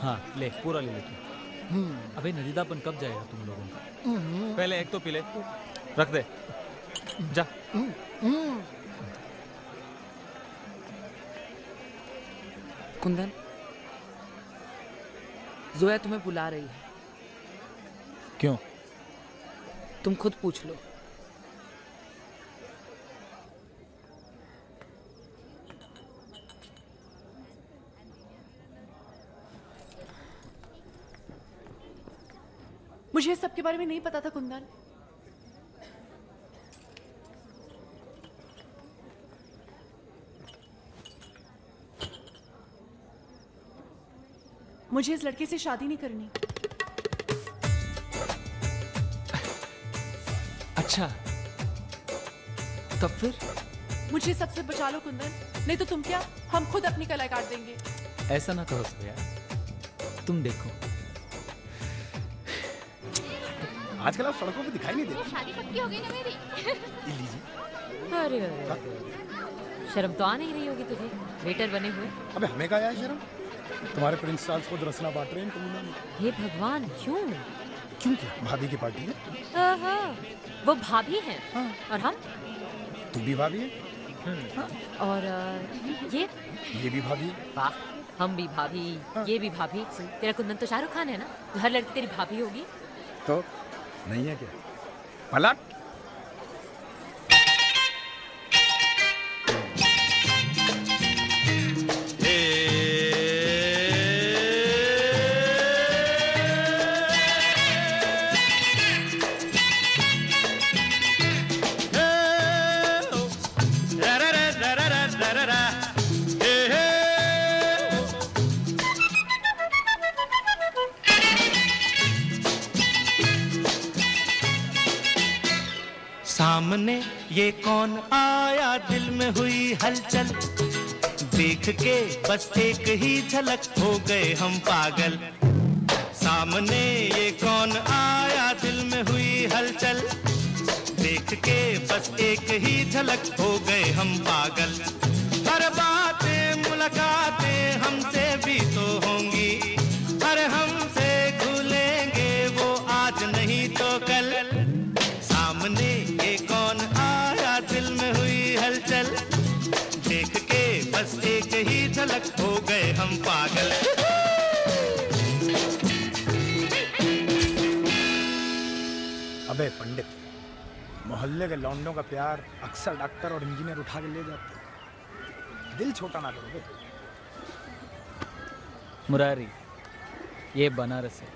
हाँ ले, पूरा ले ले तू। अबे नदीदापन कब जाएगा तुम लोगों का? पहले एक तो पी ले, रख दे, जा। कुंदन, जोया तुम्हें बुला रही है। क्यों? तुम खुद पूछ लो। मुझे इस सब के बारे में नहीं पता था कुंदन। मुझे इस लड़के से शादी नहीं करनी। अच्छा, तब फिर? मुझे सबसे बचा लो कुंदन, नहीं तो तुम क्या, हम खुद अपनी कलाई काट देंगे। ऐसा ना कहो सोया, तुम देखो आजकल आप सड़कों पे दिखाई नहीं देते। शादी पक्की हो गई ना मेरी। लीजिए। अरे शर्म तो आ नहीं रही होगी तुझे, वेटर बने हुए। अबे हमें क्या है शर्म? तुम्हारे प्रिंस चार्ल्स खुद रसना बांट रहे हैं कमीनों में। हे भगवान, क्यों? क्यों क्या? भाभी की पार्टी है। आहा, वो भाभी हैं। हाँ। और हम? तू भी भाभी है। हाँ। और ये भी भाभी है। वाह, हम भी भाभी, हाँ। ये भी भाभी। तेरा कुंदन तो शाहरुख खान है ना, हर लड़की तेरी भाभी होगी। तो नहीं है क्या? पलट। सामने ये कौन आया, दिल में हुई हलचल, देख के बस एक ही झलक हो गए हम पागल। सामने ये कौन आया, दिल में हुई हलचल, देख के बस एक ही झलक हो गए हम पागल। हर बातें मुलाकातें हमसे भी तो होंगी, हर हमसे भूलेंगे वो आज नहीं तो कल। सामने ये कौन आया, दिल में हुई हलचल, देख के बस एक ही झलक हो गए हम पागल। अबे पंडित, मोहल्ले के लौंडों का प्यार अक्सर डॉक्टर और इंजीनियर उठा के ले जाते हैं। दिल छोटा ना करो बे। मुरारी, ये बनारस है।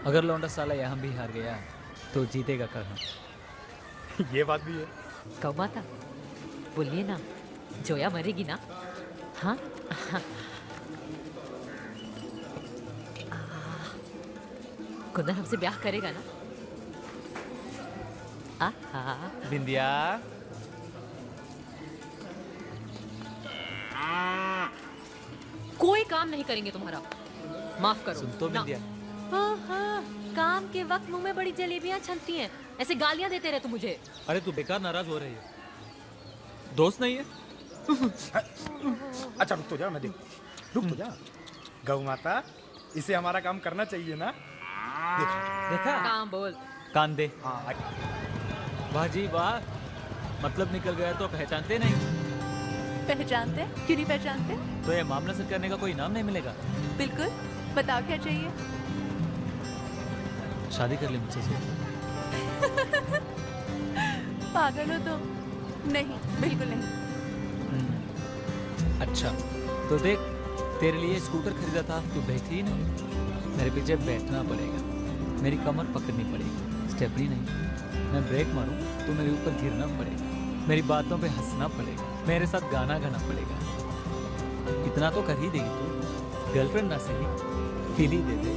अगर लौंडा साला यहाँ भी हार गया तो जीतेगा कहाँ? ये बात भी है। कब माता, बोलिए ना, जोया मरेगी ना? हाँ। कुंदन हमसे ब्याह करेगा ना? बिंदिया, कोई काम नहीं करेंगे तुम्हारा, माफ करो। सुन तो बिंदिया। हाँ, काम के वक्त मुंह में बड़ी जलेबियां छनती हैं, ऐसे गालियां देते रहे तुम मुझे। अरे तू बेकार नाराज हो रही है, दोस्त नहीं है? अच्छा रुक तो जा, मैं देख। रुक तो जा। गौ माता, इसे हमारा काम करना चाहिए ना? देखा? काम बोल। कान दे। हाँ। वाह जी वाह, मतलब निकल गया तो पहचानते नहीं? पहचानते? क्यों नहीं पहचानते? तो ये मामला सर करने का कोई नाम नहीं मिलेगा? बिल्कुल, बताओ क्या चाहिए? शादी कर ले मुझसे से। पागल हो तुम? नहीं, बिल्कुल नहीं। अच्छा तो देख, तेरे लिए स्कूटर खरीदा था, तू बेहतरीन है। मेरे पीछे बैठना पड़ेगा, मेरी कमर पकड़नी पड़ेगी, स्टेपनी नहीं। मैं ब्रेक मारूं तो मेरे ऊपर गिरना पड़ेगा, मेरी बातों पे हंसना पड़ेगा, मेरे साथ गाना गाना पड़ेगा। इतना तो कर ही देगी तू, गर्लफ्रेंड ना सही, फील ही दे दे।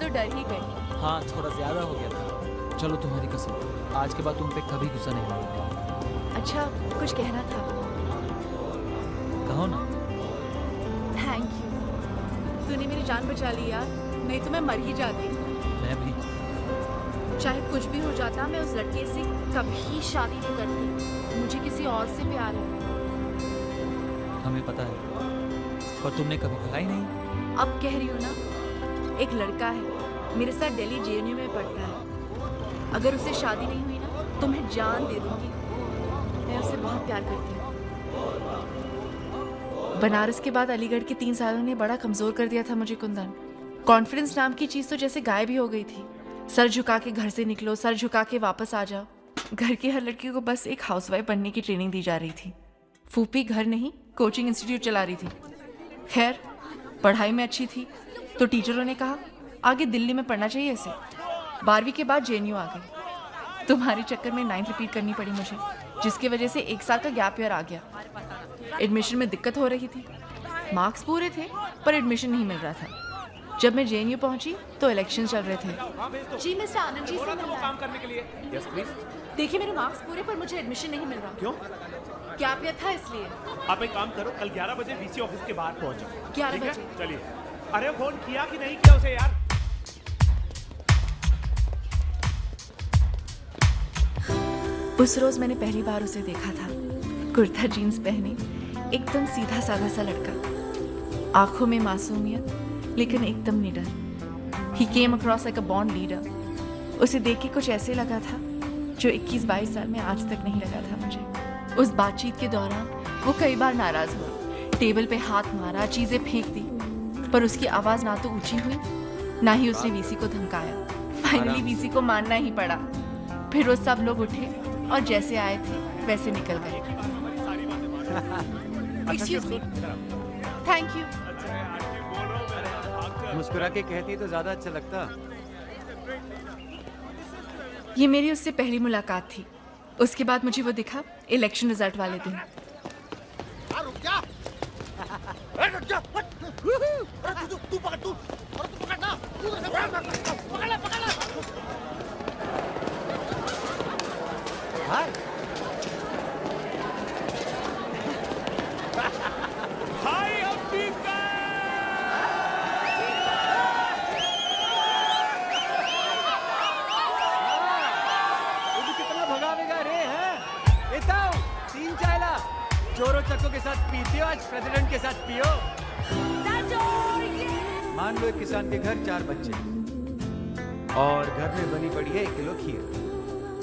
तो डर ही गई। हाँ, थोड़ा ज्यादा हो गया था। चलो तुम्हारी कसम, आज के बाद तुम पे कभी गुस्सा नहीं होगा। अच्छा, कुछ कहना था। कहो ना। थैंक यू, तूने मेरी जान बचा ली यार, नहीं तो मैं मर ही जाती। मैं भी। चाहे कुछ भी हो जाता, मैं उस लड़के से कभी शादी नहीं करती। मुझे किसी और से प्यार है। हमें पता है, पर तुमने कभी कहा ही नहीं। अब कह रही हूँ ना, एक लड़का है मेरे साथ, दिल्ली जेएनयू में पढ़ता है। अगर उससे शादी नहीं हुई ना तो मैं जान दे दूंगी। मैं उससे बहुत प्यार करती हूँ। बनारस के बाद अलीगढ़ के 3 सालों ने बड़ा कमजोर कर दिया था मुझे कुंदन। कॉन्फिडेंस नाम की चीज तो जैसे गायब ही हो गई थी। सर झुका के घर से निकलो, सर झुका के वापस आ जाओ। घर की हर लड़की को बस एक हाउसवाइफ बनने की ट्रेनिंग दी जा रही थी। फूफी घर नहीं, कोचिंग इंस्टीट्यूट चला रही थी। खैर, पढ़ाई में अच्छी थी तो टीचरों ने कहा आगे दिल्ली में पढ़ना चाहिए इसे। 12वीं के बाद जेएनयू आ गई। तुम्हारे चक्कर में 9th रिपीट करनी पड़ी मुझे, जिसकी वजह से 1 साल का गैप ईयर आ गया। एडमिशन में दिक्कत हो रही थी। मार्क्स पूरे थे पर एडमिशन नहीं मिल रहा था। जब मैं जेएनयू पहुंची तो इलेक्शन चल रहे थे। जी मिस्टर आनंद जी से मिलना है। काम करने के लिए। Yes please. देखिए, मेरे मार्क्स पूरे पर मुझे एडमिशन नहीं मिल रहा। क्यों? गैप ईयर था इसलिए। आप एक काम करो, कल 11 बजे वीसी ऑफिस के बाहर पहुंच जाओ। 11 ठीक है? बजे? चलिए। अरे फोन किया कि नहीं किया उसे यार? उस रोज मैंने पहली बार उसे देखा था। कुर्ता जीन्स पहने, एकदम सीधा साधा सा लड़का, आंखों में मासूमियत लेकिन एकदम निडर। He came across like a born leader. उसे देख के कुछ ऐसे लगा था जो 21-22 साल में आज तक नहीं लगा था मुझे। उस बातचीत के दौरान वो कई बार नाराज हुआ, टेबल पे हाथ मारा, चीजें फेंक दी, पर उसकी आवाज ना तो ऊंची हुई ना ही उसने वीसी को धमकाया। फाइनली वीसी को मानना ही पड़ा। फिर वो सब लोग उठे और जैसे आए थे वैसे निकल गए। Excuse me. Thank you. मुस्कुरा के कहती तो ज्यादा अच्छा लगता। ये मेरी उससे पहली मुलाकात थी। उसके बाद मुझे वो दिखा इलेक्शन रिजल्ट वाले दिन। हाय अफ्रीका! कितना भगावेगा रे हैं? इताओ 3 चायला चोरों चक्कों के साथ पीते हो, आज प्रेसिडेंट के साथ पियो। मान लो एक किसान के घर 4 बच्चे और घर में बनी पड़ी है 1 किलो खीर,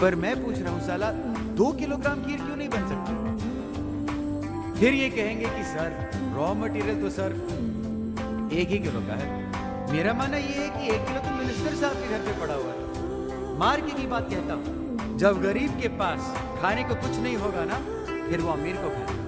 पर मैं पूछ रहा हूँ साला 2 किलोग्राम खीर क्यों नहीं बन सकती? फिर ये कहेंगे कि सर रॉ मटेरियल तो सर 1 ही किलो का है। मेरा मानना ये है कि 1 किलो तो मिनिस्टर साहब के घर पे पड़ा हुआ है। मार के की बात कहता हूँ, जब गरीब के पास खाने को कुछ नहीं होगा ना, फिर वो अमीर को खाएगा।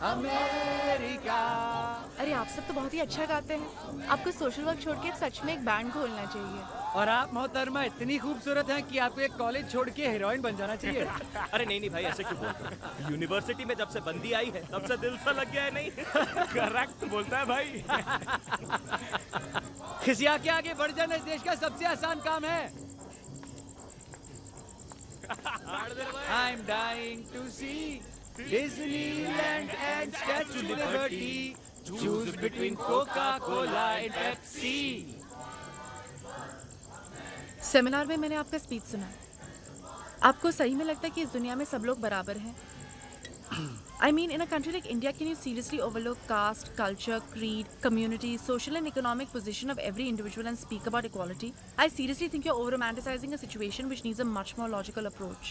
अमेरिका। अरे आप सब तो बहुत ही अच्छा गाते हैं। आपको सोशल वर्क छोड़ के सच में एक बैंड खोलना चाहिए। और आप मोहतरमा इतनी खूबसूरत हैं कि आपको एक कॉलेज छोड़ के हीरोइन बन जाना चाहिए। अरे नहीं भाई, ऐसे क्यों बोलते हो? यूनिवर्सिटी में जब से बंदी आई है तब से दिल सा लग गया है। नहीं करेक्ट बोलता है भाई। खिसिया के आगे बढ़ जाना इस देश का सबसे आसान काम है। I'm dying to see Disneyland and Statue of Liberty. Choose between Coca-Cola and Pepsi. Seminar में मैंने आपका स्पीच सुना। आपको सही में लगता है कि इस दुनिया में सब लोग बराबर हैं? I mean, in a country like India, can you seriously overlook caste, culture, creed, community, social and economic position of every individual and speak about equality? I seriously think you're over-romanticizing a situation which needs a much more logical approach.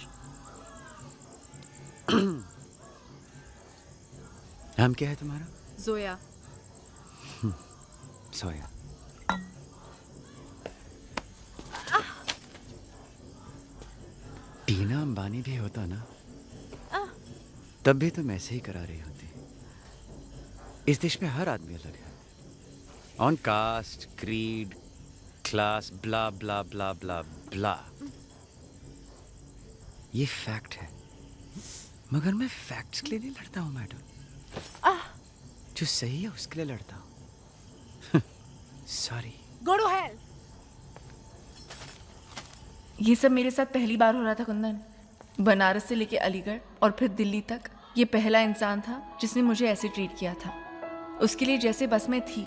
नाम क्या है तुम्हारा? Zoya. सोया। टीना अंबानी भी होता ना, तब भी तुम ऐसे ही करा रही होती। इस देश में हर आदमी अलग है, ऑन कास्ट, क्रीड, क्लास, ब्ला ब्ला ब्ला ब्ला ब्ला। ये फैक्ट है, मगर मैं फैक्ट्स के लिए नहीं लड़ता हूँ मैडम। जो सही है उसके लिए लड़ता हूँ। सॉरी। Go to hell. ये सब मेरे साथ पहली बार हो रहा था कुंदन। बनारस से लेके अलीगढ़ और फिर दिल्ली तक ये पहला इंसान था जिसने मुझे ऐसे ट्रीट किया था। उसके लिए जैसे बस में थी,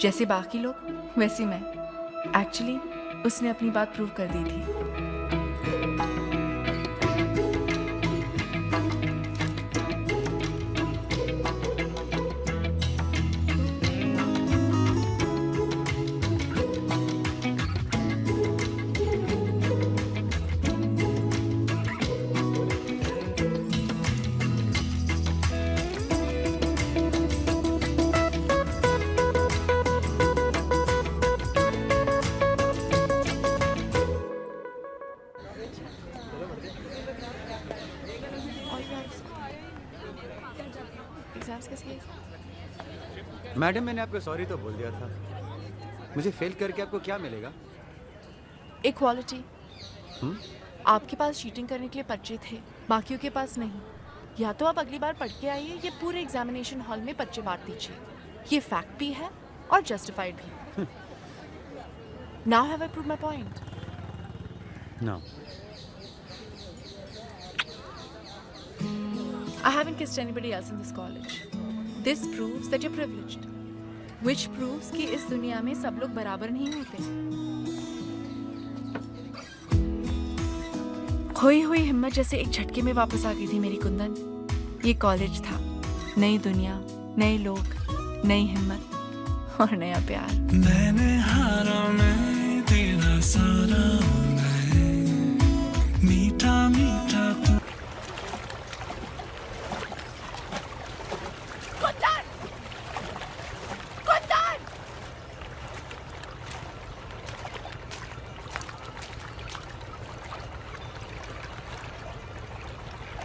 जैसे बाकी लोग, वैसे मैं। एक्चुअली उसने अपनी बात प्रूव कर दी थी। मैडम मैंने आपको सॉरी तो बोल दिया था। मुझे फेल करके आपको क्या मिलेगा? इक्वालिटी। आपके पास चीटिंग करने के लिए पर्चे थे, बाकियों के पास नहीं। या तो आप अगली बार पढ़ के आइए, ये पूरे एग्जामिनेशन हॉल में पर्चे बांट दीजिए। ये फैक्ट भी है और जस्टिफाइड भी। Now have I proved my point? No. I haven't kissed anybody else in this college. This proves that you're privileged. Which proves कि इस दुनिया में सब लोग बराबर नहीं होते। खोई हुई हिम्मत जैसे एक झटके में वापस आ गई थी मेरी कुंदन। ये कॉलेज था, नई दुनिया, नए लोग, नई हिम्मत और नया प्यार। मैंने